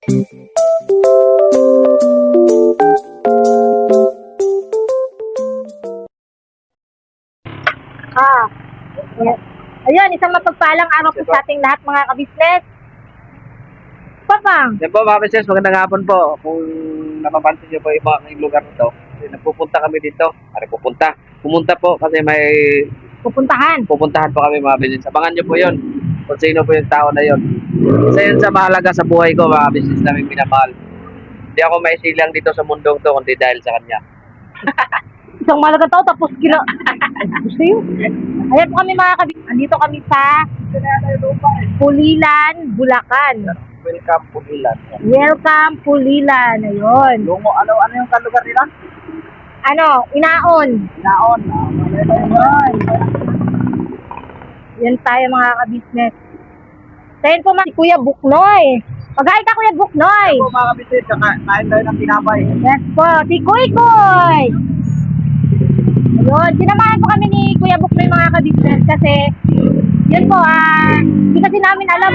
Ah, ayun, isang mapagpalang araw po sa ating lahat mga kabisnes. Papang, Yan po mga business, magandang hapon po. Kung napapansin niyo po yung lugar nito, nagpupunta kami dito. Pumunta po kasi may pupuntahan. pupuntahan po kami mga business. Abangan niyo po yun kung sino po yung tao na yun. Isa yun sa mahalaga sa buhay ko mga business namin minamahal. Hindi ako maisilang dito sa mundong to kundi dahil sa kanya. Isang malaga tao tapos gusto yun. Ayan po kami mga kabisnes. Andito kami sa Pulilan, Bulacan. Welcome po ilan. Welcome Pulilan. Ayun. Lungo, ano yung kalugar nila? Ano, Inaon. Naon. Ayun. Yan tayo mga kabisnes. Tayo po si Kuya Buknoy. Pagkain ka Kuya Buknoy. Po mga business, kain tayo ng tinapay. Yes po, si Kuy Kuy. Ayun, sinamahan po kami ni Kuya Buknoy mga kabisnes kasi yun po, hindi kasi namin alam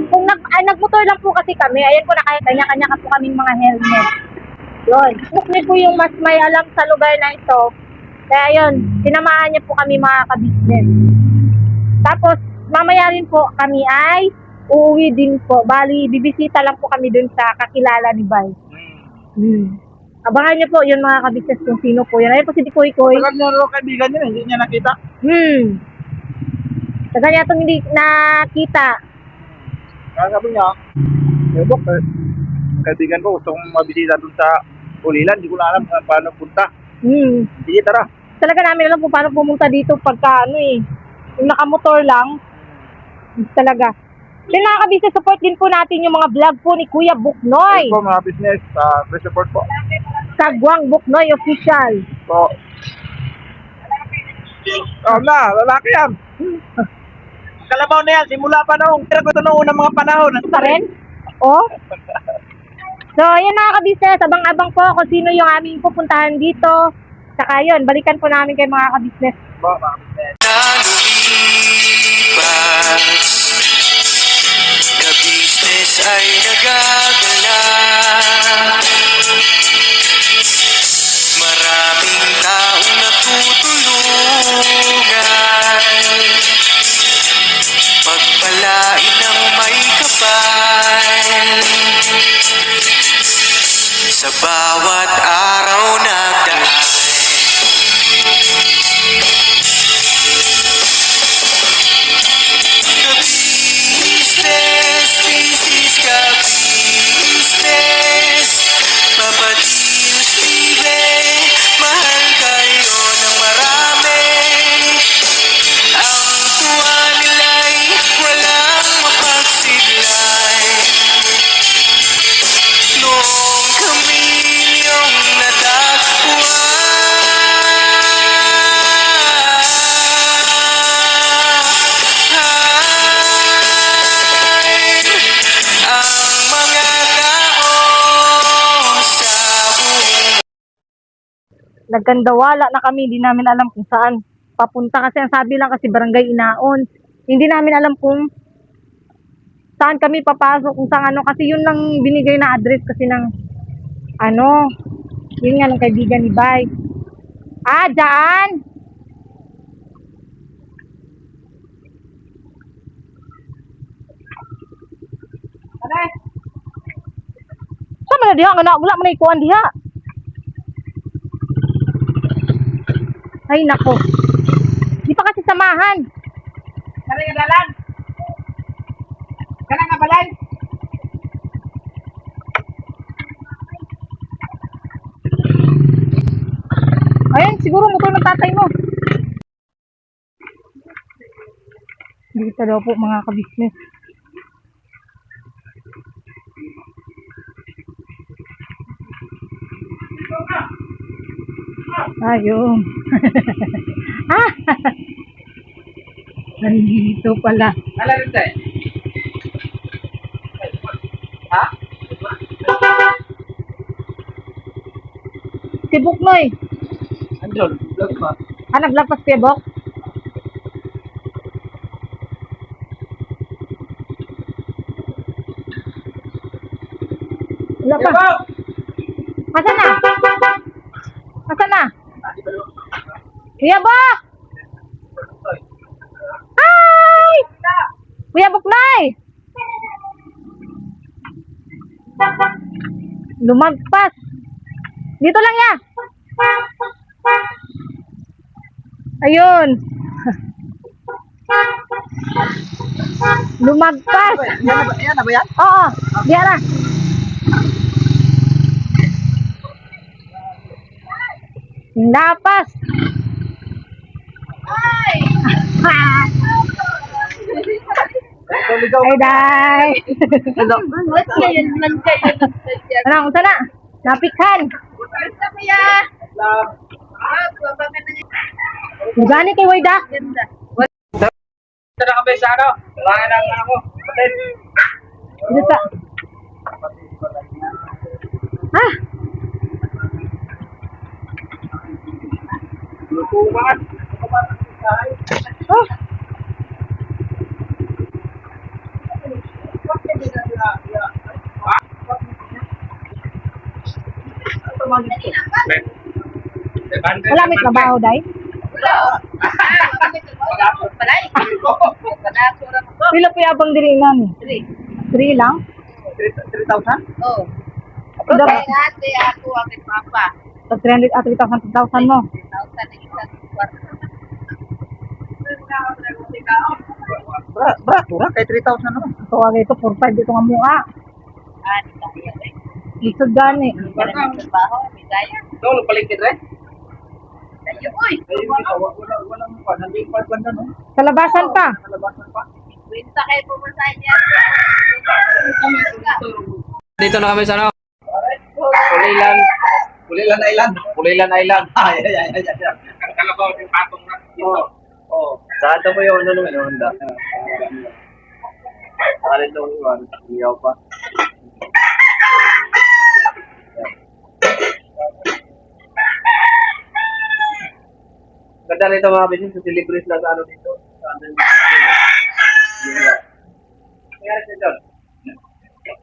kung nagmotor lang po kasi kami. Ayan po, kanya-kanya po kaming mga helmet. Yun, Buknoy po yung mas may alam sa lugar na ito. Kaya yun, sinamahan niya po kami mga kabisnes. Tapos, mamaya rin po kami ay uuwi din po. Bali, bibisita lang po kami dun sa kakilala ni Bay. Abangan niyo po yun mga kabisnes kung sino po yun. Ayun po si Kuy Kuy. Tagal niyo rin kaibigan niyo, hindi niya nakita. Tagal niya itong hindi nakita. Kaya sabi niya, Bok, kaibigan ko, gusto kong mabisita dun sa Pulilan, hindi ko na alam kung paano punta. Sige, tara. Talaga namin alam kung paano pumunta dito pagka yung nakamotor lang. Talaga. Then mga kabisnes, support din po natin yung mga vlog po ni Kuya Buknoy. Yes po mga business, free support po. Sa Guang Buknoy Official. Po. Lalaki yan. Kalabaw na yan, simula pa noong, pero ko ito noong unang mga panahon. Pa rin? Oh? So, yun mga kabisnes, abang-abang po kung sino yung aming pupuntahan dito. Saka yun, balikan po namin kay mga kabisnes. Po, mga business. Ka-business ay nagagala. Maraming taong natutulungan. Pagpalain ng may kapal. Sa bawat araw nagdaan. Nagkandawala na kami, hindi namin alam kung saan papunta kasi ang sabi lang kasi Barangay Inaon. Hindi namin alam kung saan kami papasok, kung saan kasi yun lang binigay na address kasi ng yun nga ng kaibigan ni Bay. Dyan! Aray! Saan mo na diha? Wala mo na ikuan diha. Ay, nako. Di pa kasi samahan. Kaya nga dalan. Kaya nga balay. Ayun, siguro motor ng tatay mo. Dito daw po mga kabisnes. Ayun. Nandito pala. Ala rin tayo. Ha? Si Buknoy. Andun, vlog pa. Nag-vlog pa si Bok? pa. Asan na? Asan na? Kuya Bok! Hi! Kuya Buklay! Lumagpas. Dito lang ya. Ayun. Lumagpas. Yan na ba yan? Oo, diara. Lapas. Ay! Ay, day. Anong, sana? Napikhan. Gani kay Wayda? Ito na kami sa ano? Kumain ng ano ko. Patid. Dito sa... Ah! Lutuman. Oh! Wala may trabaho, day? Pila po yabang diri namin? 3 lang? 3,000? Oh. Dapat Kaya ate ako ang papa. 300 at 3,000 mo. 1,000 ang isang kwarto. Mura kay 3,000 naman. Ito agay ito, 4,500 dito nga mukha. Di tayo eh. Lisod gani. Para ng trabaho, may gaya. Ito, paligid rin. Tayo, uy! Walang pa. Nandito pa banda, no? Sa labasan pa. Kalabasan pa. Winta kayo pumunta niya. Dito na kami sa ano? Pulilan. Pulilan Island. Pulilan Island. Ay. Kalabaw yung patong na dito. Oo. Saan mo yung ano nung Honda? Alin nung iyaw pa. Ganda nito mga business sa deliveries na sa ano dito. Sa ano dito. Kaya siya doon.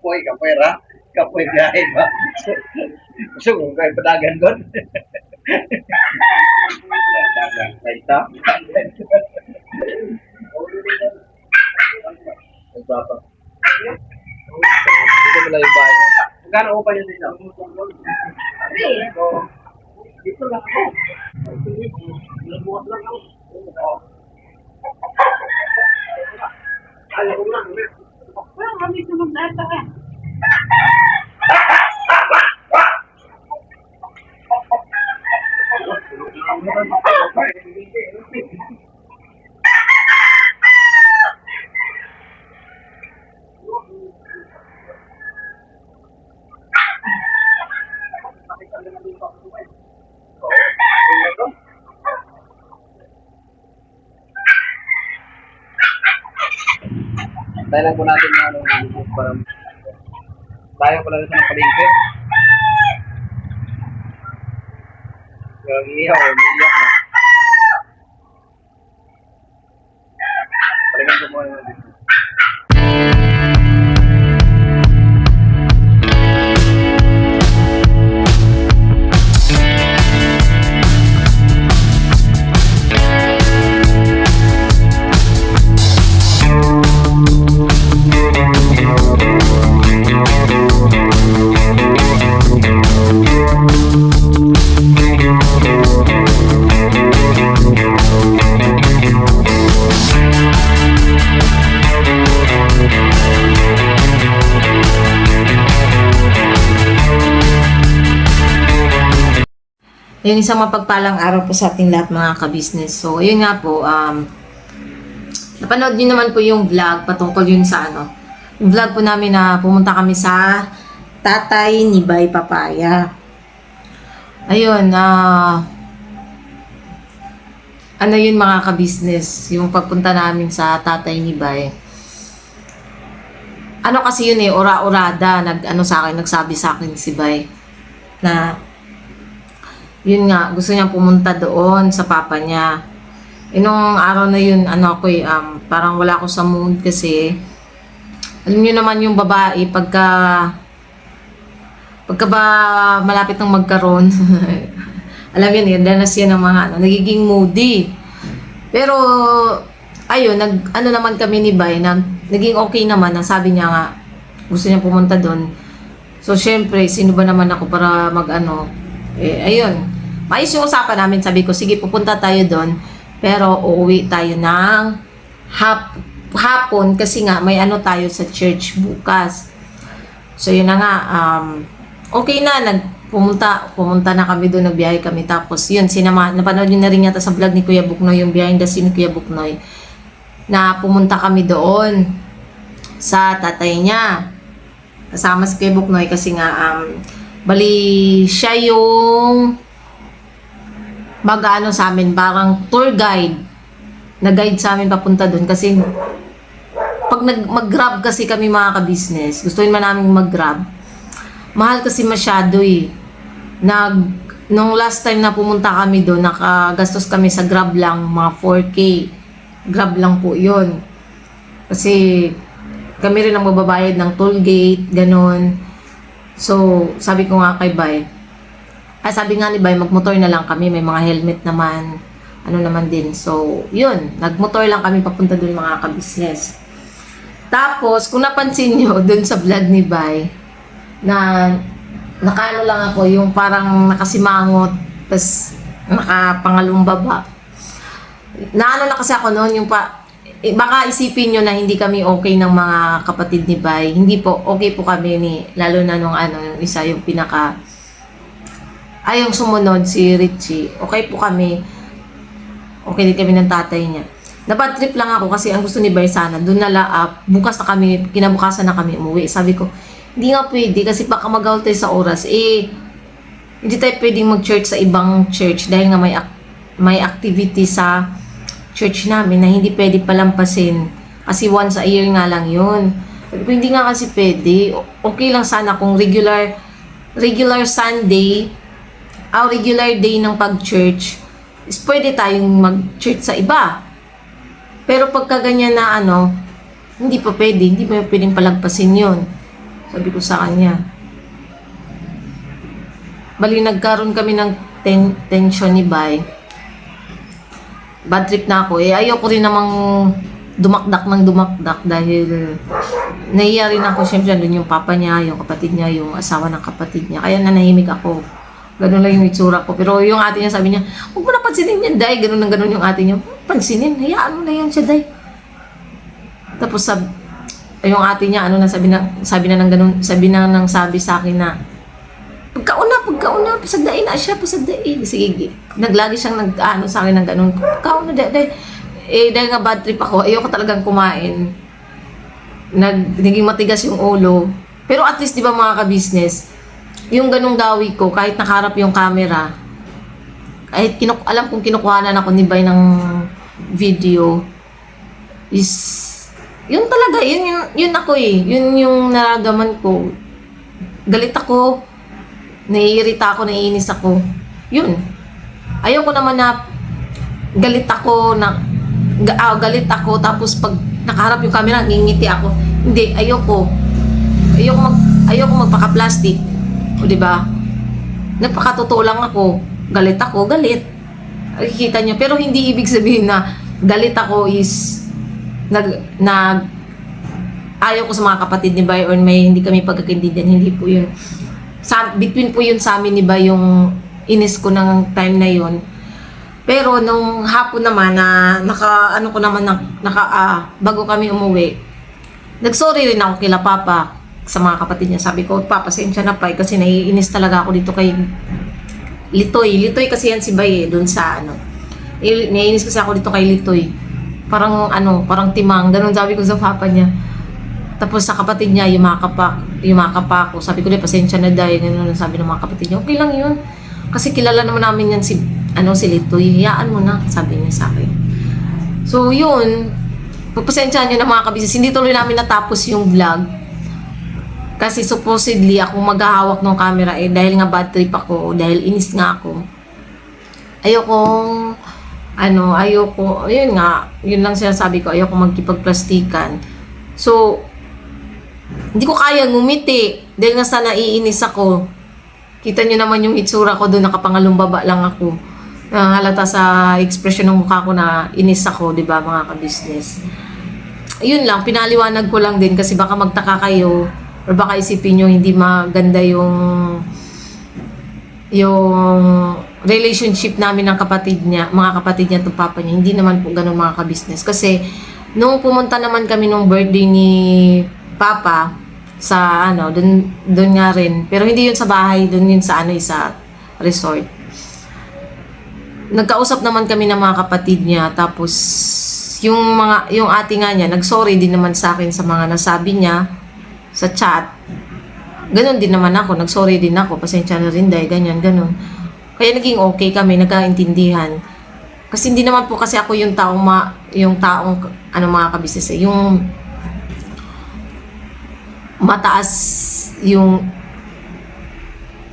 Kapoy ra. Kapoy biyahe ba? Gusto mo kayo padagan doon? Ito? Nagpapa. Dito mo lang yung bahay. Magkano upa niyo dito? Dito lang ako. Nabuhat lang ako. Ayaw ko lang. Well, kami sunod na ito eh. Tayo ko natin yung ano para tayo ko lang sa palengke. Yung iyaw, umiiyak na. Palengke ko muna yung dito. Ayun, isang mapagpalang araw po sa ating lahat mga ka-business. So, ayun nga po, napanood nyo naman po yung vlog patungkol yun sa ano. Yung vlog po namin na pumunta kami sa tatay ni Bay Papaya. Ayun, ano yun mga ka-business, yung pagpunta namin sa tatay ni Bay. Ano kasi yun ora-orada, nagsabi sa akin si Bay na yun nga, gusto niyang pumunta doon sa papa niya. Nung araw na yun, parang wala ako sa mood kasi, alam niyo naman yung babae, pagka Pagka ba malapit ng magkaroon, alam yun, danas yan ng mga ano, nagiging moody. Pero, ayun, ano naman kami ni Bay, naging okay naman, sabi niya nga, gusto niya pumunta doon. So, syempre, sino ba naman ako para ayun. Maayos yung usapan namin, sabi ko, sige, pupunta tayo doon, pero uuwi tayo ng hapon, kasi nga, may ano tayo sa church bukas. So, yun na nga, okay na, pumunta na kami doon, nagbiyahe kami. Tapos, yun, napanood nyo na rin yata sa vlog ni Kuya Buknoy, yung behind the scene ni Kuya Buknoy, na pumunta kami doon sa tatay niya. Kasama si Kuya Buknoy kasi nga, bali siya yung mag-ano sa amin, parang tour guide, na-guide sa amin papunta doon kasi pag mag-grab kasi kami mga ka-business, gusto man namin mag-grab, mahal kasi masyado eh. Nung last time na pumunta kami doon, nakagastos kami sa Grab lang, mga 4K. Grab lang po yun. Kasi kami rin ang mababayad ng toll gate, ganun. So, sabi ko nga kay Bay, sabi nga ni Bay, magmotor na lang kami, may mga helmet naman, ano naman din. So, yun, nagmotor lang kami papunta doon mga ka-business. Tapos, kung napansin nyo, doon sa vlog ni Bay, na nakaano lang ako, yung parang nakasimangot, tas nakapangalong baba. Naano lang kasi ako noon, yung baka isipin nyo na hindi kami okay ng mga kapatid ni Bay. Hindi po, okay po kami lalo na nung yung isa, yung yung sumunod, si Richie. Okay po kami. Okay din kami ng tatay niya. Bad trip lang ako kasi ang gusto ni Bay sana, doon bukas na kami, kinabukasan na kami umuwi. Sabi ko, hindi nga pwede kasi baka mag-out tayo sa oras. Hindi tayo pwedeng mag-church sa ibang church dahil nga may activity sa church namin na hindi pwede palampasin. Kasi once a year nga lang yun. Hindi nga kasi pwede. Okay lang sana kung regular Sunday, regular day ng pag-church, is pwede tayong mag-church sa iba. Pero pagka ganyan na hindi pa pwede, hindi pa pwedeng palagpasin yun. Sabi ko sa kanya. Bali, nagkaroon kami ng tension ni Bay. Bad trip na ako. Ayoko rin namang dumakdak dahil nahiya rin ako. Siyempre, doon yung papa niya, yung kapatid niya, yung asawa ng kapatid niya. Kaya nanahimik ako. Ganun lang yung itsura ko. Pero yung ate niya sabi niya, huwag mo na pansinin yan, Day. Ganun yung ate niya. Pansinin, hayaan mo na yan siya, Day. Tapos yung ate niya, sabi na sa akin na, pagkauna, pasagdain na siya, pasagdain. Sige, naglagi siyang sa akin ng ganun, pagkauna, dahil nga bad trip ako, ayoko talagang kumain. Naging matigas yung ulo. Pero at least, di ba mga ka-business, yung ganung gawi ko, kahit nakaharap yung camera, kahit alam kong kinukuhanan ako ni Bay ng video, is yun talaga, yun ako yun yung nararamdaman ko. Galit ako, naiirita ako, naiinis ako. Yun. Ayoko naman na galit ako tapos pag nakaharap yung camera, ngingiti ako. Hindi, ayoko magpaka-plastic. O diba? Nagpakatotoo lang ako. Galit. Nakikita niyo. Pero hindi ibig sabihin na galit ako is ayaw ko sa mga kapatid ni Bay or may hindi kami pagkakaintindihan. Hindi po yun. Between po yun sa amin ni Bay yung inis ko ng time na yun. Pero nung hapon naman na bago kami umuwi, nagsorry rin ako kila Papa sa mga kapatid niya. Sabi ko, Papa, pasensya na pa kasi naiinis talaga ako dito kay Litoy. Litoy kasi yan si Bay doon sa naiinis kasi ako dito kay Litoy. Parang timang, ganun sabi ko sa papa niya. Tapos sa kapatid niya, yumakap ako. Sabi ko, pasensya na dahil, ganun sabi ng mga kapatid niya. Okay lang yun. Kasi kilala naman namin yan si Litoy. Hiyaan mo na, sabi niya sa akin. So yun, pagpasensyahan niyo na mga kabisnes, hindi tuloy namin natapos yung vlog. Kasi supposedly ako maghahawak ng camera dahil nga bad trip ako, dahil inis nga ako. Yun lang sinasabi ko, ayoko magkipagplastikan. So, hindi ko kaya ngumiti. Dahil nga sa naiinis ako, kita nyo naman yung itsura ko doon, nakapangalong baba lang ako. Halata sa ekspresyon ng mukha ko na inis ako, di ba mga ka-business. Yun lang, pinaliwanag ko lang din kasi baka magtaka kayo or baka isipin nyo hindi maganda yung relationship namin ng kapatid niya, mga kapatid niya at papa niya. Hindi naman po ganun mga ka-business. Kasi nung pumunta naman kami nung birthday ni Papa sa doon nga rin. Pero hindi yun sa bahay, doon yun sa sa resort. Nagkausap naman kami ng mga kapatid niya, tapos yung ate nga niya nag-sorry din naman sa akin sa mga nasabi niya sa chat. Ganon din naman ako, nag-sorry din ako, pasensya na rin dahil ganyan, ganon. Kaya naging okay kami, nagkaintindihan. Kasi hindi naman po kasi ako yung taong mga kabisnes, yung mataas yung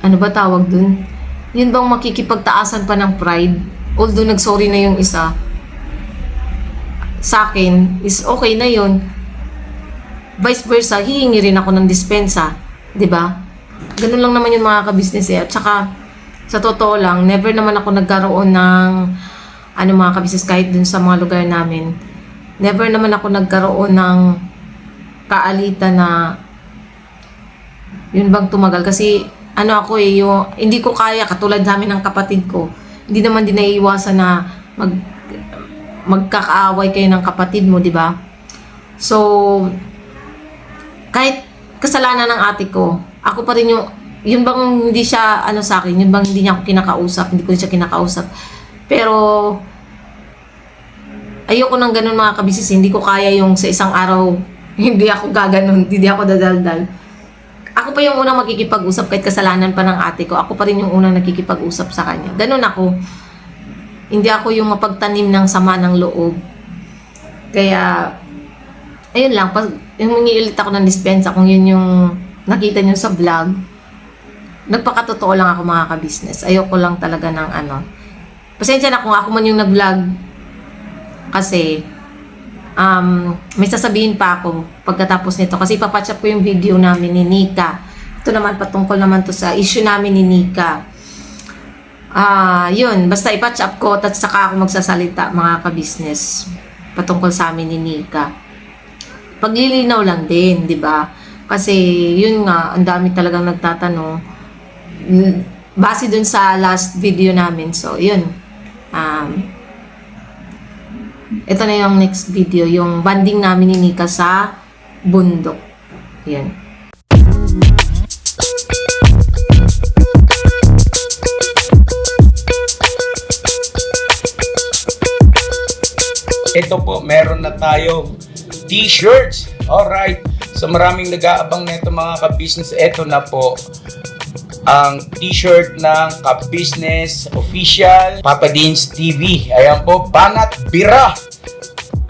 ano ba tawag dun? Yun bang makikipagtaasan pa ng pride? Although nag-sorry na yung isa, sa akin is okay na yun. Vice versa, hihingi rin ako ng dispensa, 'di ba? Ganun lang naman yung mga ka-business At saka sa totoo lang, never naman ako nagkaroon ng mga ka-business kahit dun sa mga lugar namin. Never naman ako nagkaroon ng kaalitan na yun bang tumagal kasi ako yung hindi ko kaya katulad namin ng kapatid ko. Hindi naman din naiiwasan na magkakaaway kayo ng kapatid mo, 'di ba? So kahit kasalanan ng ate ko, ako pa rin yun bang hindi siya sa akin, yun bang hindi niya ako kinakausap, hindi ko siya kinakausap. Pero ayoko ng ganun mga kabisis, hindi ko kaya yung sa isang araw hindi ako gaganon, hindi ako dadaldal. Ako pa yung unang makikipag-usap kahit kasalanan pa ng ate ko, ako pa rin yung unang nakikipag-usap sa kanya. Ganun ako. Hindi ako yung mapagtanim ng sama ng loob. Kaya ayun lang, yung mangiilit ako ng dispensa, kung yun yung nakita nyo sa vlog, nagpakatotoo lang ako mga ka-business. Ayoko lang talaga ng pasensya na kung ako man yung nag-vlog kasi may sasabihin pa ako pagkatapos nito kasi papatch up ko yung video namin ni Nika. Ito naman patungkol naman to sa issue namin ni Nika. Yun, basta ipatch up ko at saka ako magsasalita mga ka-business patungkol sa amin ni Nika. Paglilinaw lang din, di ba? Kasi yun nga, ang dami talagang nagtatanong base dun sa last video namin. So, yun. Ito na yung next video, yung banding namin ni Nika sa bundok. Yan. Ito po, meron na tayong t-shirts. Alright. So maraming nag-aabang nito mga ka-business. Ito na po ang t-shirt ng ka-business official Papa Dean's TV. Ayan po, Banat Bira.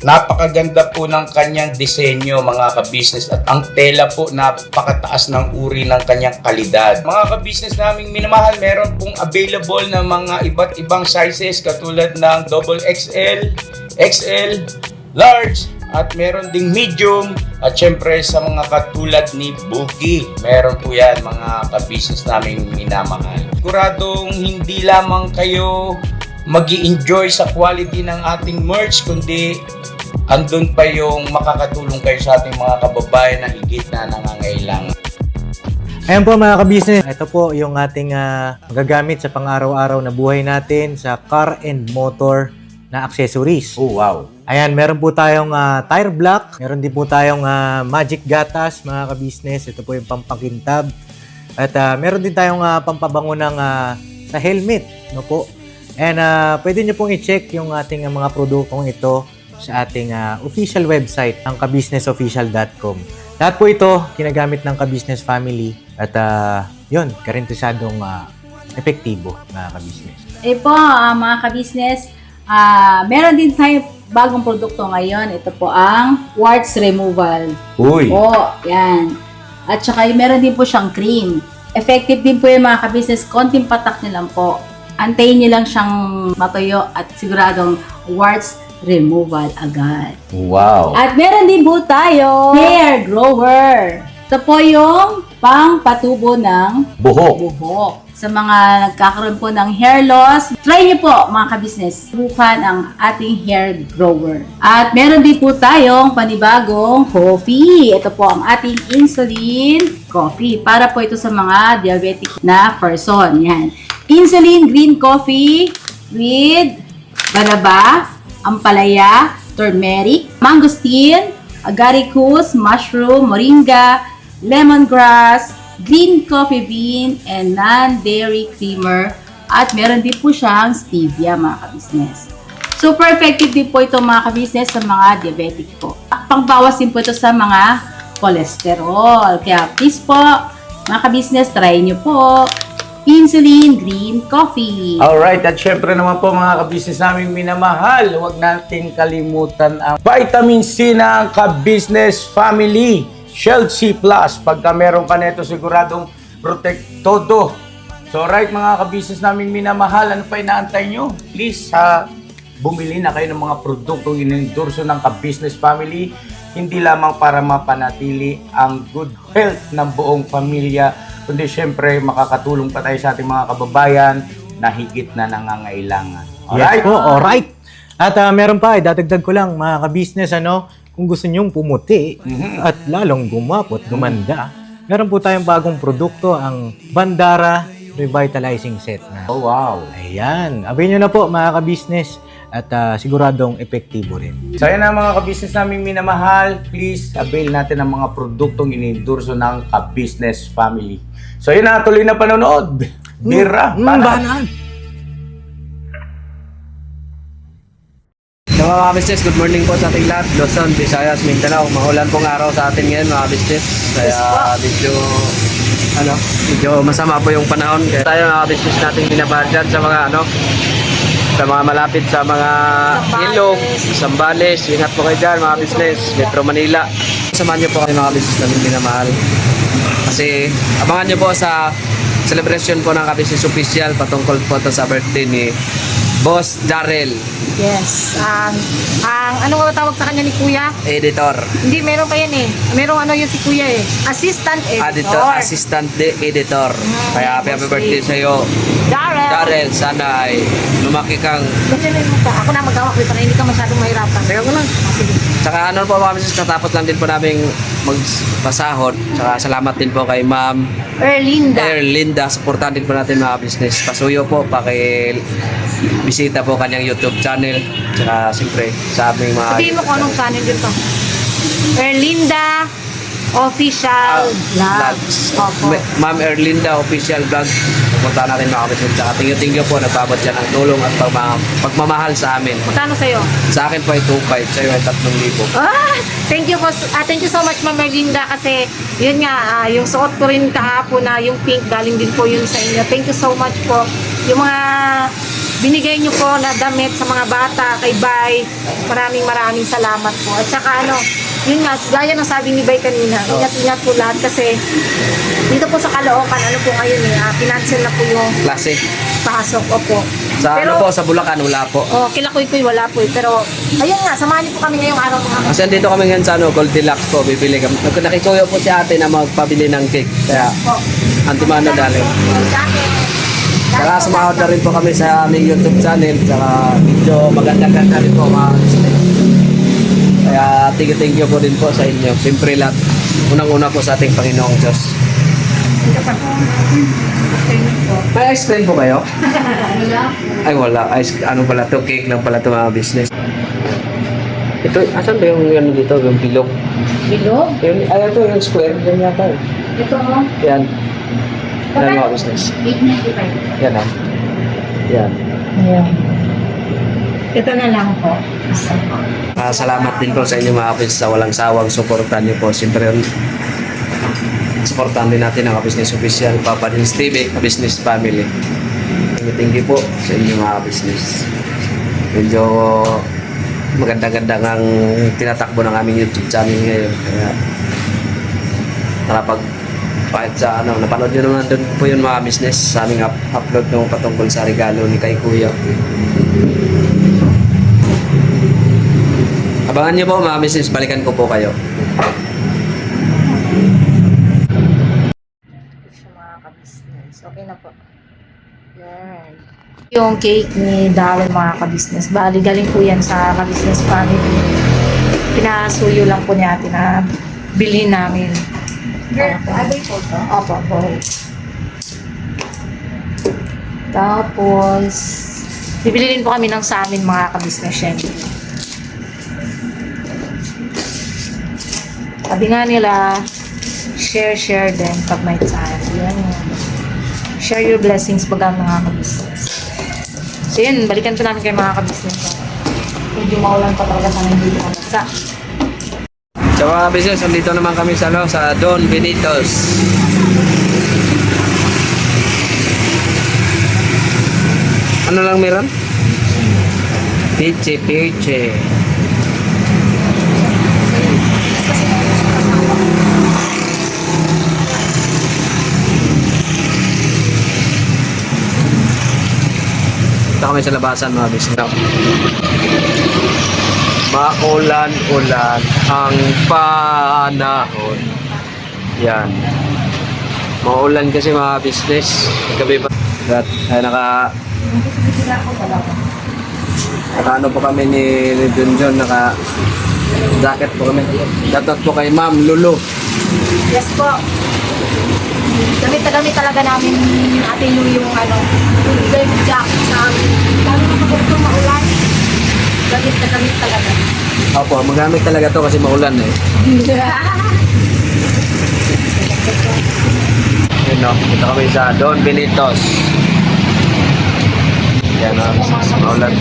Napakaganda po ng kanyang disenyo mga ka-business at ang tela po napakataas ng uri ng kanyang kalidad. Mga ka-business naming minamahal, meron pong available na mga iba't ibang sizes katulad ng XXL, XL, large, at meron ding medium at syempre sa mga katulad ni Buki. Meron po yan mga ka-business naming minamahal. Siguradong hindi lamang kayo mag-i-enjoy sa quality ng ating merch kundi andun pa yung makakatulong kayo sa ating mga kababayan na higit na nangangailangan. Ayan po mga ka-business, ito po yung ating magagamit sa pang-araw-araw na buhay natin sa car and motor na accessories. Oh wow! Ayan, meron po tayong tire block, meron din po tayong magic gatas mga ka-business, ito po yung pampakintab. At meron din tayong pampabango ng sa helmet, no po. And pwede nyo pong i-check yung ating mga produktong ito sa ating official website, ang kabusinessofficial.com. Lahat po ito ginagamit ng ka-business family at yun, karintisadong epektibo mga ka-business. Po, mga ka-business, meron din tayo bagong produkto ngayon. Ito po ang warts removal. Uy! Po, yan. At saka meron din po siyang cream. Effective din po yung mga ka-business. Konting patak nyo lang po. Antayin nyo lang siyang matuyo at siguradong warts removal agad. Wow! At meron din po tayo hair grower. Ito po yung pangpatubo ng buhok. Sa mga nagkakaroon po ng hair loss, try niyo po mga kabisnes, subukan ang ating hair grower. At meron din po tayong panibagong coffee. Ito po ang ating insulin coffee. Para po ito sa mga diabetic na person. Yan. Insulin green coffee with banaba, ampalaya, turmeric, mangosteen, agaricus, mushroom, moringa, lemongrass, green coffee bean, and non-dairy creamer. At meron din po siyang stevia mga kabisnes. Super effective din po ito mga kabisnes sa mga diabetic po. Pangbawas din po ito sa mga cholesterol. Kaya please po mga kabisnes, try nyo po insulin green coffee. Alright, at syempre naman po mga kabisnes naming minamahal, huwag natin kalimutan ang vitamin C ng ka-business family. Shield C+. Pagka meron ka nito, siguradong protect todo. So right mga ka-business naming minamahal, ano pa inaantay nyo? Please, bumili na kayo ng mga produktong inendorso ng ka-business family. Hindi lamang para mapanatili ang good health ng buong pamilya, kundi syempre makakatulong pa tayo sa ating mga kababayan na higit na nangangailangan. Yes Alright? po, alright. At meron pa, dadagdag ko lang mga ka-business, kung gusto nyong pumuti at lalong gumapot, gumanda, meron po tayong bagong produkto, ang Bandara Revitalizing Set na. Oh, wow. Ayan, abay nyo na po mga ka-business at siguradong epektibo rin. So yan ang mga ka-business namin minamahal. Please, avail natin ang mga produktong inendorso ng ka-business family. So yun na, tuloy na panonood. Bira, Banat! So mga business, good morning po sa ating lahat. Luzon, Visayas, Mindanao. Mahulan pong araw sa atin ngayon mga business. Kaya medyo masama po yung panahon. Kaya tayo mga business natin binabahal dyan sa mga sa mga malapit sa mga ilog, Sambales. Ingat po kayo dyan mga business. Metro Manila. Samahan niyo po kami mga business natin binamahal. Kasi abangan niyo po sa celebration po ng ka-business official patungkol po ito sa birthday ni Boss Darrell. Yes. Ano nga tawag sa kanya ni Kuya? Editor. Hindi, meron pa yan eh. Merong yun si Kuya eh. Assistant editor. Assistant editor. Kaya happy birthday sa iyo. Darrell, sana ay lumaki kang... Ako na magawa ko para hindi ka masyadong mahirapan. Teka ko lang. Sige. Tsaka po mga business, katapos lang din po namin magpasahod. Tsaka salamat din po kay Ma'am Erlinda. Supportan din po natin mga business. Pasuyo po, bisita po kanyang YouTube channel. Tsaka siyempre sa aming mga... Sabihin mo kung anong channel dito. Erlinda Official Vlogs. Opo. Ma'am Erlinda Official Vlog. Pupunta natin mga business. Tsaka tingyo po, nagbabot siya ng tulong at pagmamahal sa amin. Magkano sa'yo? Sa akin po ay 2,500, sa'yo ay 3,000. Thank you po. Thank you so much, Ma'am Erlinda, kasi yun nga, yung suot ko rin kahapon na yung pink, galing din po yun sa inyo. Thank you so much po. Yung mga binigay nyo po na damit sa mga bata, kay Bay, maraming salamat po. At saka yun nga, gaya ng sabi ni Bay kanina, ingat-ingat po lahat kasi dito po sa Caloocan, po ngayon financial na po yung Classic. pasok, opo. Sa sa Bulacan, wala po. Kila Kuy wala po Pero, ayun nga, samahan niyo po kami ngayong araw mga Kasi dito kami ngayon sa Goldilocks po, bibili kami. Nakikuyo po si ate na magpabili ng cake. Kaya, antimano dali. Saka sumahod na rin po kami sa aming YouTube channel. Saka medyo maganda-ganda rin po mga business. Kaya thank you po din po sa inyo. Siyempre lahat, unang-una po sa ating Panginoong Diyos. May ice cream po kayo? Ay wala. Ano pala to? Cake lang pala to mga business. Ito, asan ba yung dito? Yung bilog? Bilog? Ito yung square. Yan yata. Ito mo? Yan. Yan mga business. 895. Yan ah. Yan. Ayan. Ito na lang po. Salamat din po sa inyo mga kapis sa walang sawang suportan niyo po. Siyempre, suportahan din natin ang business official, Papa Dins TV, business family. Thank you po sa inyo mga business. Medyo maganda-ganda ang tinatakbo ng aming YouTube channel ngayon. Kaya kahit sa napanood nyo naman doon po yun mga business sa aming upload nung patungkol sa regalo ni kay Kuya. Abangan nyo po mga business, balikan ko po kayo. Yung cake ni Darren, mga ka-business. Bali, galing po yan sa ka-business family. Pinasuyo lang po ni ate na bilhin namin. Opo, po. Tapos, bibili din po kami ng sa amin, mga ka-business, syempre. Sabi nga nila, share din pag may time. Yan. Share your blessings pag ang mga ka-business. So yun, balikan po namin kayo mga ka-business. Medyo maulan pa talaga sana hindi sa So mga business, dito naman kami sa Don Benitos. Ano lang meron? Piche. Dito kami sa labasan mga business. Maulan-ulan ang panahon. Yan. Maulan kasi mga business. Gabi pa. At naka-ano po kami ni Junjun, naka-jacket po kami. Datot po kay Ma'am Lulu. Yes po. Gamit talaga namin Ate Lu yung life jacket sa amin. Lalo na kapag ito maulan. Gamit talaga. Opo, magamit talaga to kasi maulan eh. Yun no, dito kami sa Don Benitos. Yan o, maulan.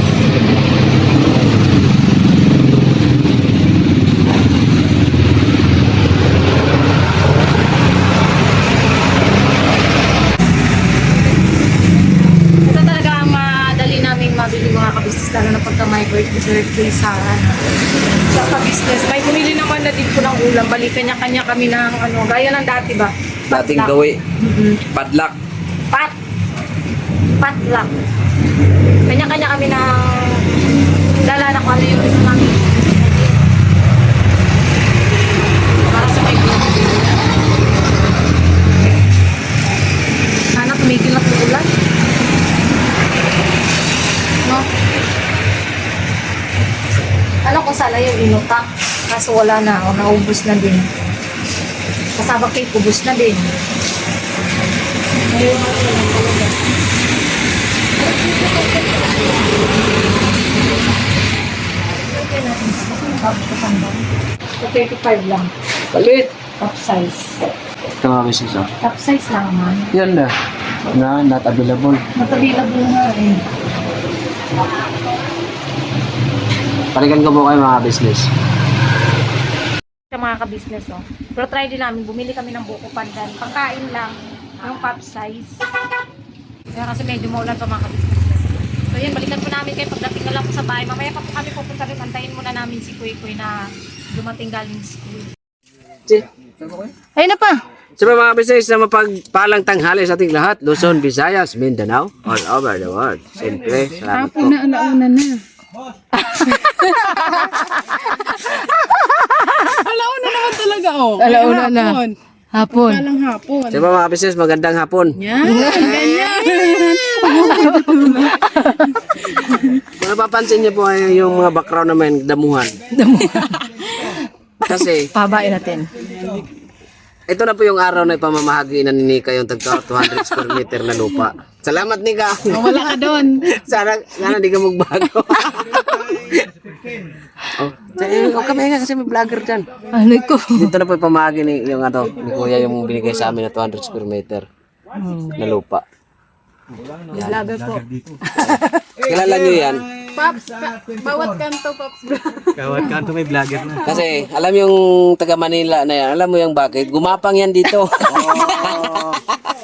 Ito talaga ang madali namin mabili mga kabisnes, lalo na pagka may birthday sa ka-business. May bumili naman na din po ng ulam. Bali, kanya-kanya kami ng gaya ng dati ba? Dating gawi. Padlock. Patlock. Kanya-kanya kami ng dala na kung ano yung gusto namin. Para sa may birthday. Sana tumigil na ulan. No? Ano kung sana yung inutak? Kaso wala na. O naubos na din. Kasama cake, ubos na din. Ngayon ano lang talaga. So, 35 lang. Palit. Top size. Ito mga business o. Top size lang man. Yan na. Not available. Not available na eh. Palikan ko po kayo mga business. Sa mga ka-business, oh. Pero try din namin, bumili kami ng buko pandan. Pangkain lang, yung pop size. Kaya kasi medyo maulan pa mga ka-business. So yan, balikan po namin kayo pagdating na lang po sa bahay. Mamaya pa po kami pupunta rin, antayin muna namin si Kuy na dumating galing school. Ayun na pa! Siyempre mga business na mapagpalang tanghali sa ating lahat. Luzon, Visayas, Mindanao, all over the world. Siyempre, salamat po. Alauna na. Alauna naman talaga, oh. Alauna na. Hapon. Palang hapon. Siyempre mga business, magandang hapon. Yan, ganyan. Kung napapansin niyo po ay yung mga background naman, damuhan. Kasi, Pabain natin. ito na po yung araw na ipamamahagi na ni Nika yung tagka 200 square meter na lupa. Salamat Nika. Wala ka doon. sana di ka magbago. Kami nga kasi may vlogger dyan. Ano ko? Dito na po ipamahagi ni Kuya yung binigay sa amin na 200 square meter na lupa. Vlogger po. Kilala nyo yan? Paps, bawat kanto, Paps. Kawat kanto may vlogger na. Kasi alam yung taga Manila na yan, alam mo yung bakit? Gumapang yan dito.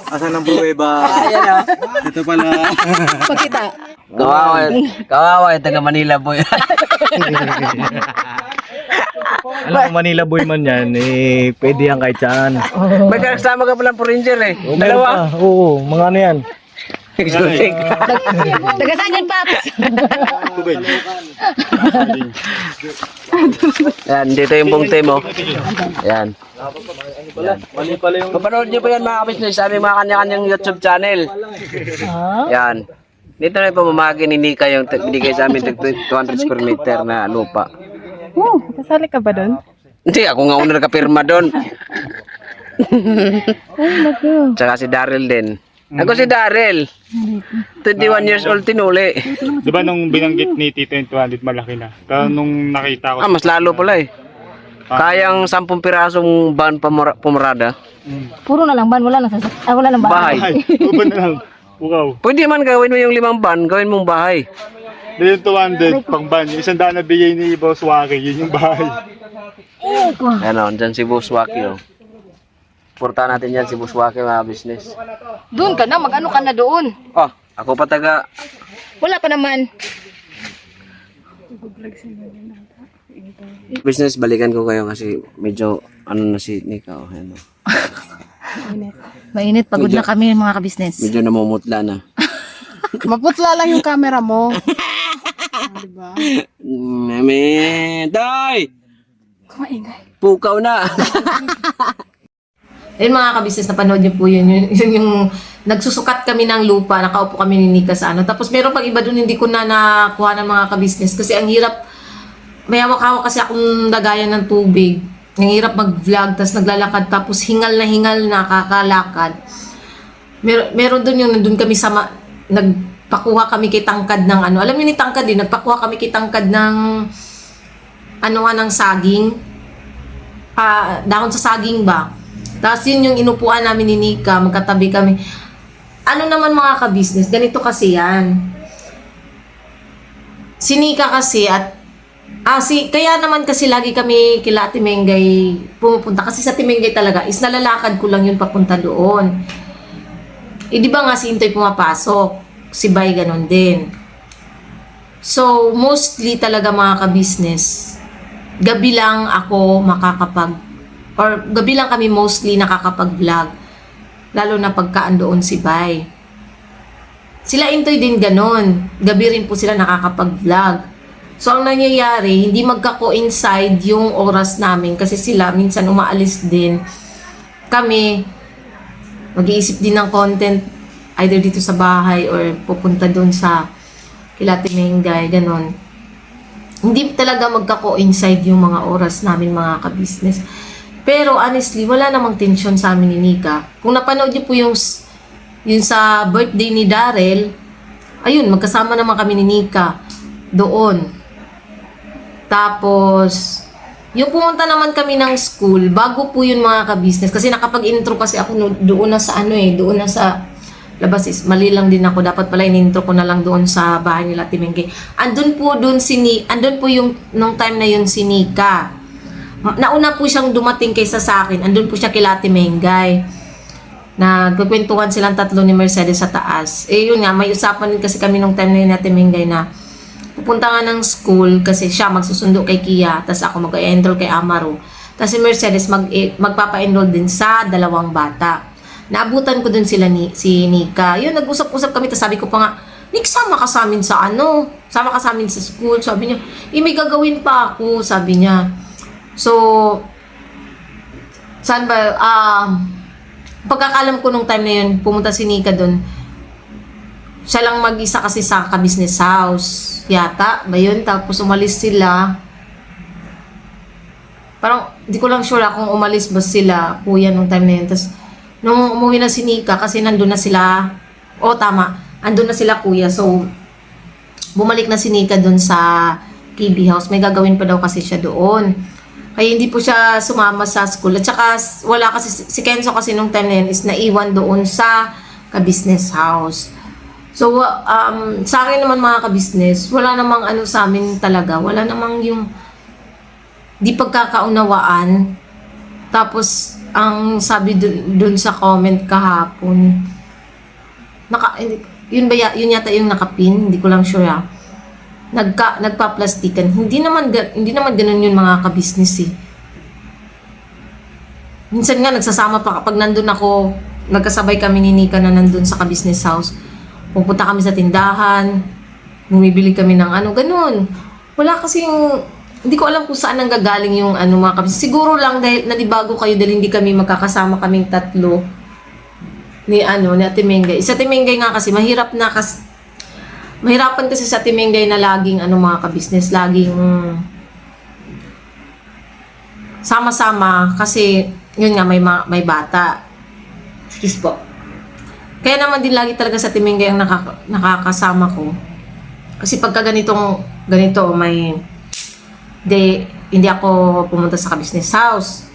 Asan ang pruweba? Ayan o. Ito pala. Pakita. Kawawa yung taga Manila boy. Alam ko Manila boy man yan, eh, pwede yan kahit saan. May kasama ka palang Ranger eh. Meron pa, oo, mga ano yan. Taga saan yan, Paps? Yan, dito yung buong team oh. Yan. Kapanood nyo po yan mga kabisnes sa aming mga kanya-kanyang YouTube channel. Yan. Dito na yung pamamagi ni Nika yung binigay sa amin 200 square meter na lupa. Kasali ka ba doon? Hindi, ako nga una nakapirma doon. Tsaka si Daryl din. Ako si Daryl. 21 years old tinuli. Di ba nung binanggit ni Tito yung 200 malaki na? Pero nung nakita ko, Mas lalo pala eh. Kayang 10 pirasong ban pumarada. Puro na lang ban, wala nang wala nang bahay. Bahay. uban na lang. Ukaw. Pwede man gawin mo yung 5 ban, gawin mong bahay. Di yung 200 pang ban. Yung 100 na bigay ni Boss Waki, yun yung bahay. Ano, dyan si Boss Waki oh. Porta natin yan si Boss Waki mga business. Doon ka na, mag-ano ka na doon. Oh, ako pa taga Wala pa naman. business, balikan ko kayo kasi medyo ano na si Nika oh, ano. Mainit, pagod na kami mga kabisnes. Medyo namumutla na. Maputla lang yung camera mo. Meme, day! Pukaw na. Ayun mga kabisnes, napanood niyo po yun. Yun yung nagsusukat kami ng lupa, nakaupo kami ni Nika sa ano. Tapos meron pang iba doon hindi ko na nakuha ng mga kabisnes kasi ang hirap, may hawak-hawak kasi akong lagayan ng tubig. Ang hirap mag-vlog, tapos naglalakad, tapos hingal na hingal, nakakalakad. Meron doon yung nandun kami sa, nagpakuha kami kay tangkad ng ano. Alam niyo ni tangkad din, nagpakuha kami kay tangkad ng, ano nga, ng saging. Dahon sa saging ba? Tapos yun yung inupuan namin ni Nika, magkatabi kami. Ano naman mga ka-business, ganito kasi yan. Si Nika kasi at kaya naman kasi lagi kami kila Timengay pumupunta kasi sa Timengay talaga is nalalakad ko lang yun papunta doon. Di ba nga si Intoy pumapasok, si Bay ganon din. So mostly talaga mga ka-business, gabi lang ako gabi lang kami mostly nakakapag-vlog. Lalo na pagkaan doon si Bay. Sila Intoy din ganon. Gabi rin po sila nakakapag-vlog. So, ang nangyayari, hindi magka-coincide yung oras namin kasi sila minsan umaalis din. Kami, mag-iisip din ng content either dito sa bahay or pupunta doon sa kila Timengay, ganon. Hindi talaga magka-coincide yung mga oras namin mga ka-business. Pero honestly, wala namang tension sa amin ni Nika. Kung napanood niyo po yung sa birthday ni Daryl, ayun, magkasama naman kami ni Nika doon. Tapos, yung pumunta naman kami ng school, bago po yun mga ka-business, kasi nakapag-intro kasi ako doon na sa doon na sa labas is, mali lang din ako, dapat pala in-intro ko na lang doon sa bahay nila Timengay. Andun po yung, nung time na yun si Nika. Nauna po siyang dumating kaysa sa akin, andun po siya kila Timengay. Nagkukwentuhan silang tatlo ni Mercedes sa taas. Yun nga, may usapan din kasi kami nung time na yun na Timengay na pupunta nga ng school kasi siya magsusundo kay Kia, tapos ako mag-enroll kay Amaro. Tapos si Mercedes magpapa-enroll din sa 2 bata. Naabutan ko dun si Nika. Yun, nag-usap-usap kami, tapos sabi ko pa nga, Nick, sama ka sa amin sa sama ka sa amin sa school. Sabi niya, may gagawin pa ako, sabi niya. So, saan ba, pagkakalam ko nung time na yun, pumunta si Nika dun, siya lang mag-isa kasi sa ka-business house. Yata, ba yun? Tapos umalis sila. Parang, di ko lang sure kung umalis ba sila, kuya, nung time na yun. Tapos, nung umuwi na si Nika, kasi nandun na sila, tama, andun na sila kuya. So, bumalik na si Nika dun sa KB house. May gagawin pa daw kasi siya doon. Kaya hindi po siya sumama sa school. At saka, wala kasi, si Kenzo kasi nung time na yun is naiwan doon sa ka-business house. So, sa akin naman mga ka-business, wala namang sa amin talaga. Wala namang yung di pagkakaunawaan. Tapos, ang sabi dun sa comment kahapon, yun yata yung nakapin, hindi ko lang sure nagpa-plastikan. Hindi naman ganun yun mga ka-business eh. Minsan nga nagsasama pa kapag nandun ako, nagkasabay kami ni Nika na nandun sa ka-business house. Pupunta kami sa tindahan, bumibili kami ng ganun. Wala kasi yung hindi ko alam kung saan nanggagaling yung ano mga kabisnes. Siguro lang dahil nanibago kayo dahil hindi kami magkakasama kaming tatlo ni Ate Mengay. Sa Ate Mengay nga kasi mahirapan kasi sa Ate Mengay na laging mga kabisnes, laging sama-sama kasi yun nga may bata. Excuse po. Kaya naman din lagi talaga sa Ate Mengay ang nakakasama ko. Kasi pagka ganito hindi ako pumunta sa ka-business house.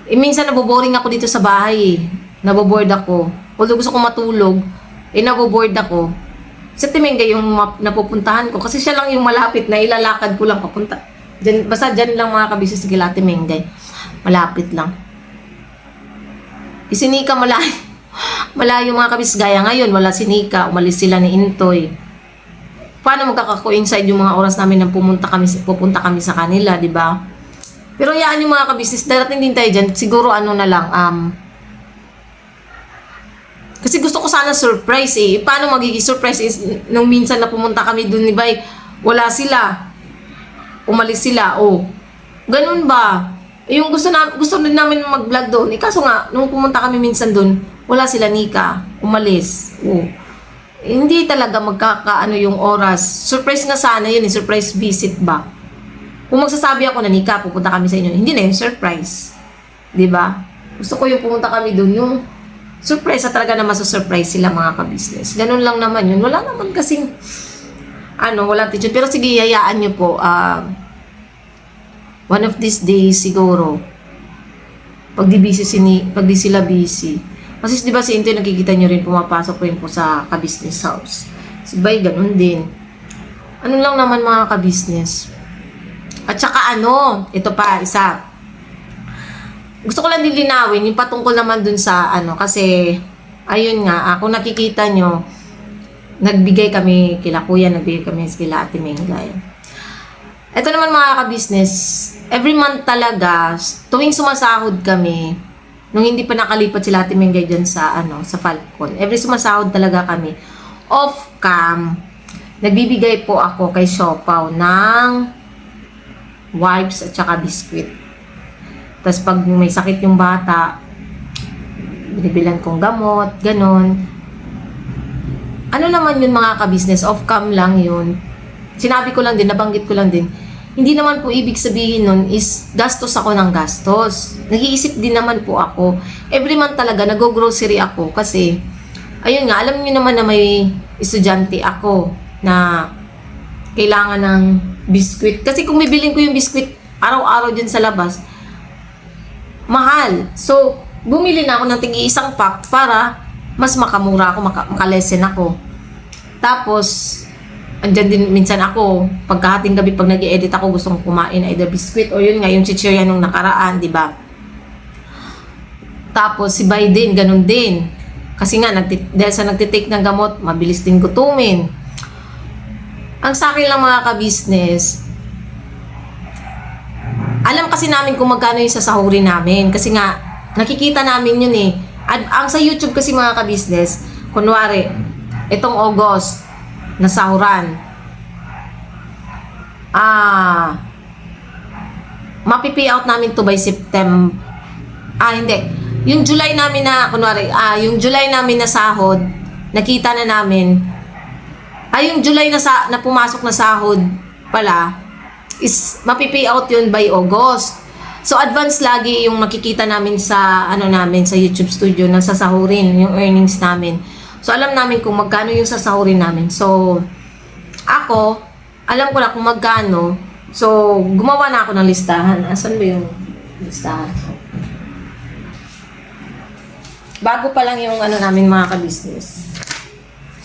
Minsan naboboring ako dito sa bahay. Naboboard ako. Although gusto ko matulog, naboboard ako. Sa Ate Mengay yung napupuntahan ko. Kasi siya lang yung malapit na ilalakad ko lang papunta. Basta dyan lang mga ka-business kila Ate Mengay. Malapit lang. Isinika malayo mga ka-business. Gaya ngayon, wala si Nika. Umalis sila ni Intoy. Paano magkaka-coincide yung mga oras namin na pupunta kami sa kanila, di ba? Pero yaan yung mga ka-business, darating din tayo dyan, siguro kasi gusto ko sana surprise Paano magiging surprise is, nung minsan na pumunta kami dun ni Bay, wala sila. Umalis sila, ganun ba? Yung gusto din namin mag-vlog doon, kaso nga, nung pumunta kami minsan dun, wala sila Nika, umalis. Hindi talaga magkakaano yung oras. Surprise nga sana yun, surprise visit ba? Kung magsasabi ako na Nika, pupunta kami sa inyo, hindi na yung surprise. Diba? Gusto ko yung pumunta kami dun, yung surprise na talaga na masusurprise sila mga ka-business. Ganun lang naman yun. Wala naman kasing, wala teacher. Pero sige, hayaan nyo po. One of these days, siguro, pag di sila busy, kasi di ba si Intoy nakikita nyo rin pumapasok rin po sa ka-business house. Si Bay ganun din. Ano lang naman mga ka-business. At saka ito pa isa. Gusto ko lang din linawin yung patungkol naman dun sa kasi ayun nga, kung nakikita nyo, nagbigay kami kila Kuya, nagbigay kami kila Ate Mengay. Ito naman mga ka-business, every month talaga, tuwing sumasahod kami, nung hindi pa nakalipat sila Ate Mengay dyan sa Falcon. Every sumasahod talaga kami. Off-cam, nagbibigay po ako kay Siopaw ng wipes at saka biskwit. Tapos pag may sakit yung bata, binibilan kong gamot, ganon. Ano naman yun mga ka-business? Off-cam lang yun. Sinabi ko lang din, nabanggit ko lang din. Hindi naman po ibig sabihin nun is gastos ako ng gastos. Nag-iisip din naman po ako. Every month talaga, nag-grocery ako kasi, ayun nga, alam niyo naman na may estudyante ako na kailangan ng biskwit. Kasi kung bibilin ko yung biskwit araw-araw dyan sa labas, mahal. So, bumili na ako ng tig-iisang pack para mas makamura ako, makalesen ako. Tapos, andyan din minsan ako, pagkahating gabi pag nag-i-edit ako, gustong kumain either biscuit o yun nga, yung chichirya nung nakaraan, di ba? Tapos si Biden, ganun din. Kasi nga, dahil sa nagtitake ng gamot, mabilis din gutumin. Ang sa akin lang mga ka-business, alam kasi namin kung magkano yung sasahurin namin. Kasi nga, nakikita namin yun Ang sa YouTube kasi mga ka-business, kunwari, itong August, nasahuran. Mapipi out namin to by September. Hindi. Yung July namin na, yung July namin na sahod, nakita na namin, yung July na pumasok na sahod pala, is mapipi out yun by August. So, advance lagi yung makikita namin sa, sa YouTube studio na sasahurin, yung earnings namin. So, alam namin kung magkano yung sasahurin namin. So, ako, alam ko na kung magkano. So, gumawa na ako ng listahan. Asan ba yung listahan? Bago pa lang yung namin mga ka-business.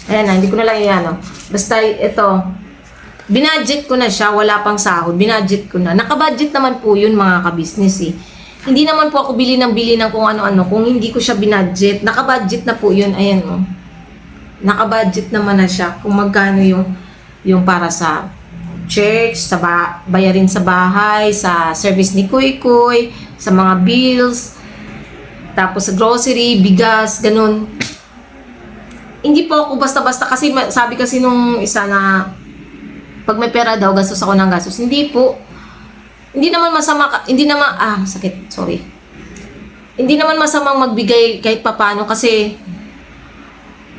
Ayan na, hindi ko na lang yan. Basta ito, binudget ko na siya, wala pang sahod. Binudget ko na. Nakabudget naman po yun mga ka-business Hindi naman po ako bili ng kung ano-ano. Kung hindi ko siya binudget, nakabudget na po yun. Ayan nakabudget naman na siya kung magkano yung para sa church, sa bayarin sa bahay, sa service ni Kuy Kuy, sa mga bills, tapos sa grocery, bigas, ganun. Hindi po ako basta-basta kasi sabi kasi nung isa na pag may pera daw, gastos ako ng gastos. Hindi po. Hindi naman masama, hindi naman, sakit, sorry. Hindi naman masamang magbigay kahit papano kasi,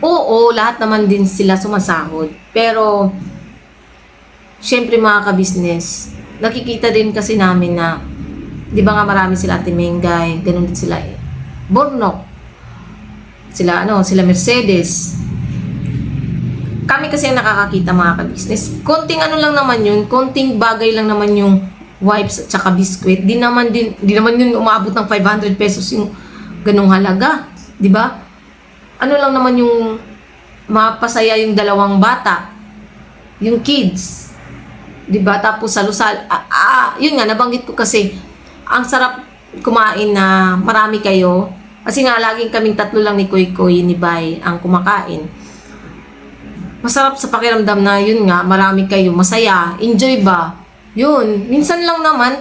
oo, lahat naman din sila sumasahod. Pero, syempre mga ka-business, nakikita din kasi namin na, di ba nga marami sila Ate Mengay, ganun din sila Bornok, sila Mercedes. Kami kasi ang nakakakita mga ka-business. Konting ano lang naman yun, konting bagay lang naman yung wipes at saka biskwit. Di naman yun umabot ng 500 pesos yung ganung halaga. Di ba? Ano lang naman yung mapasaya yung dalawang bata, yung kids. Di ba? Tapos salusal. Yun nga, nabanggit ko kasi, ang sarap kumain na marami kayo. Kasi nga, laging kaming tatlo lang ni Koy Koy, ni Bay, ang kumakain. Masarap sa pakiramdam na yun nga, marami kayo, masaya, enjoy ba? Yun, minsan lang naman,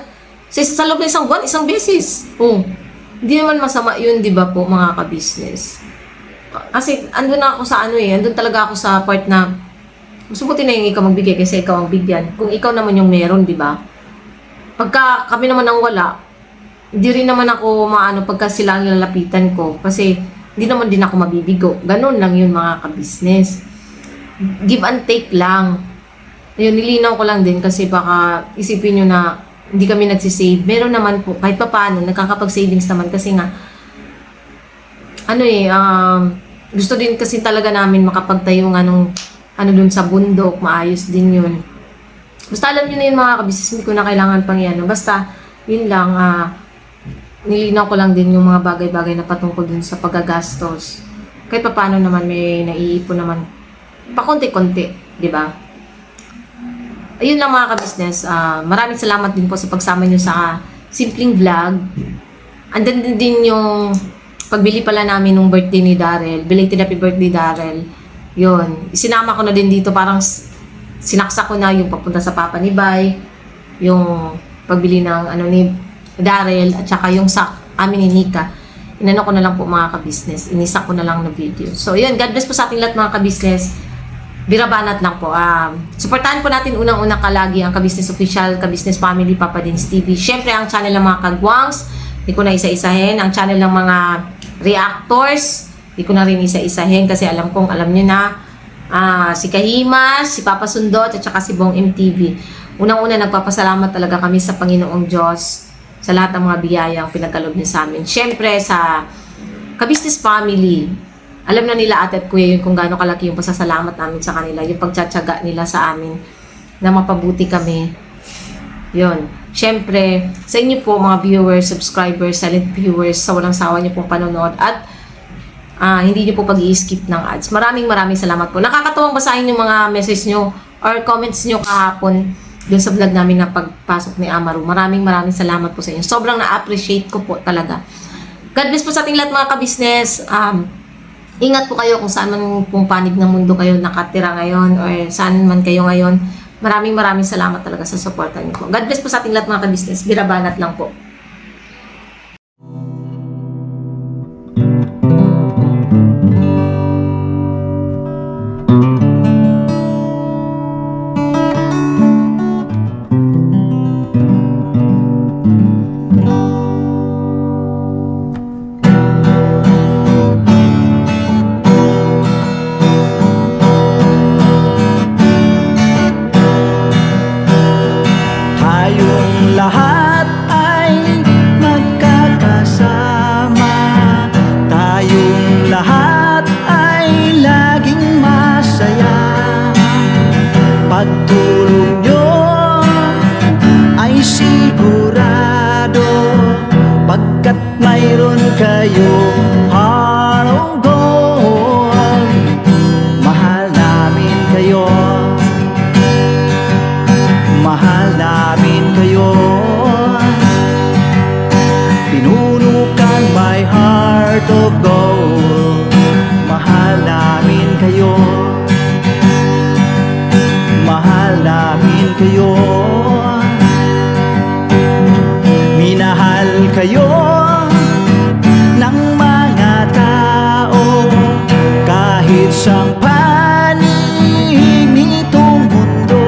sa loob ng isang buwan, isang beses. Hindi naman masama yun, di ba po, mga ka-business? Kasi, andun na ako sa andun talaga ako sa part na, subutin na yung ikaw magbigay kasi ikaw ang bigyan. Kung ikaw naman yung meron, di ba? Pagka kami naman ang wala, hindi rin naman ako pagka sila ang lalapitan ko. Kasi, hindi naman din ako mabibigo. Ganun lang yun, mga ka-business. Give and take lang. Ayun, nilinaw ko lang din kasi baka isipin nyo na hindi kami nagsisave. Meron naman po, kahit pa paano, nagkakapag-savings naman kasi nga, gusto din kasi talaga namin makapagtayo nga nung, dun sa bundok, maayos din yun. Basta alam nyo na yun mga kabisnes, hindi ko na kailangan pang yan. Basta, yun lang, nilinaw ko lang din yung mga bagay-bagay na patungkol dun sa paggagastos. Kahit pa paano naman, may naiipon naman, pakonti-konti, di ba? Ayun lang mga ka-business. Maraming salamat din po sa pagsama nyo sa simpleng vlog. Andan din yung pagbili pala namin nung birthday ni Darrell. Belated happy birthday, Darrell. Yun. Isinama ko na din dito. Parang sinaksak ko na yung papunta sa papa ni Bay. Yung pagbili ng ni Darrell. At saka yung sa amin ni Nika. Inano ko na lang po mga ka-business. Inisak ko na lang na video. So yun. God bless po sa ating lahat mga ka-business. Birabanat lang po. Suportahan po natin unang-unang kalagi ang Ka-Business Official, Ka-Business Family, Papa Dins TV. Siyempre, ang channel ng mga kagwangs, di ko na isa-isahin. Ang channel ng mga reactors, di ko na rin isa-isahin kasi alam nyo na si Kahimas, si Papa Sundot, at saka si Bong MTV. Unang-una, nagpapasalamat talaga kami sa Panginoong Diyos sa lahat ng mga biyayang pinagkaloob niya sa amin. Siyempre, sa Ka-Business Family, alam na nila ate at kuya yun kung gaano kalaki yung pasasalamat namin sa kanila, yung pagtsatsaga nila sa amin na mapabuti kami. Yun. Siyempre, sa inyo po mga viewers, subscribers, silent viewers, sa walang sawa niyo pong panonood at hindi niyo po pag-i-skip ng ads. Maraming salamat po. Nakakatuwang basahin yung mga message niyo or comments niyo kahapon dun sa vlog namin na pagpasok ni Amaru. Maraming salamat po sa inyo. Sobrang na-appreciate ko po talaga. God bless po sa ating lahat mga ka-business. Ingat po kayo kung saan man pong panig ng mundo kayo nakatira ngayon or saan man kayo ngayon. Maraming salamat talaga sa suporta niyo po. God bless po sa ating lahat mga ka-business. Birabanat lang po. kayo heart of gold. Mahal namin kayo, mahal namin kayo. Pinunukan my heart of gold. Mahal namin kayo, mahal namin kayo. Minahal kayo ng mga tao kahit siyang panig nitong mundo.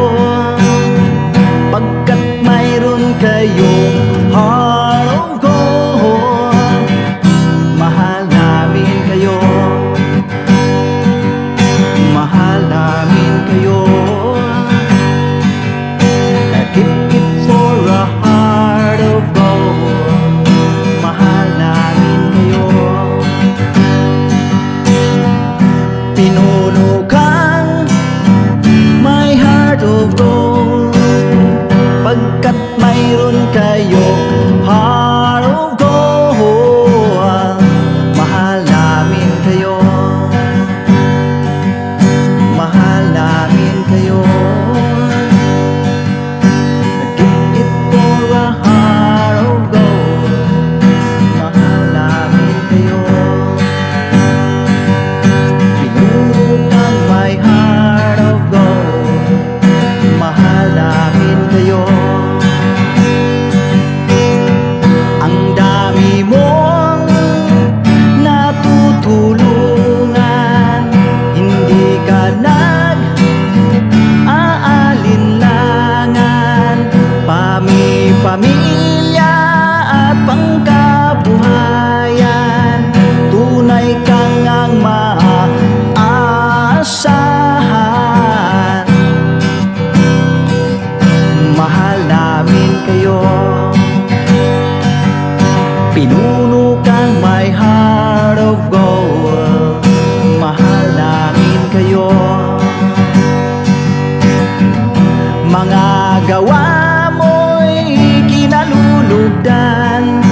gawa mo'y kinalulugdan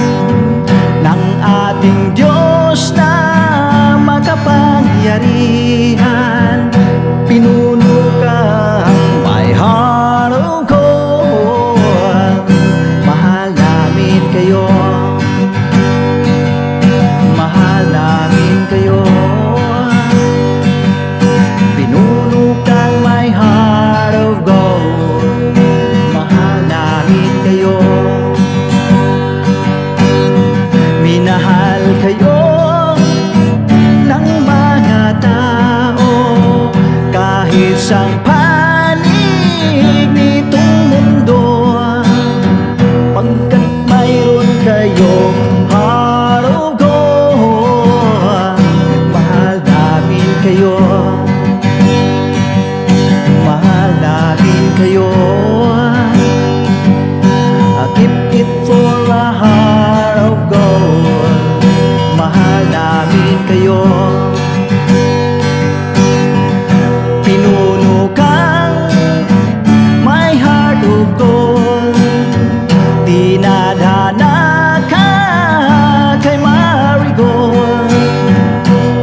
ng ating Diyos na makapangyarihan. Pinuno kang my heart of gold. Mahal namin kayo, mahal namin kayo. Pinuno kang my heart of gold. Mahal namin kayo, minahal kayo ng mga tao kahit sang panig nitong mundo, pagkat mayroon kayong heart of gold. Mahal namin kayo, mahal namin kayo. I keep it for a heart of gold. Mahal namin kayo. Pinuno kang my heart of gold. Dinadana ka kay Marigold,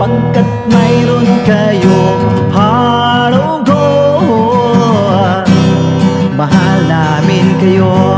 pagkat mayroon kayong heart of gold. Mahal namin kayo.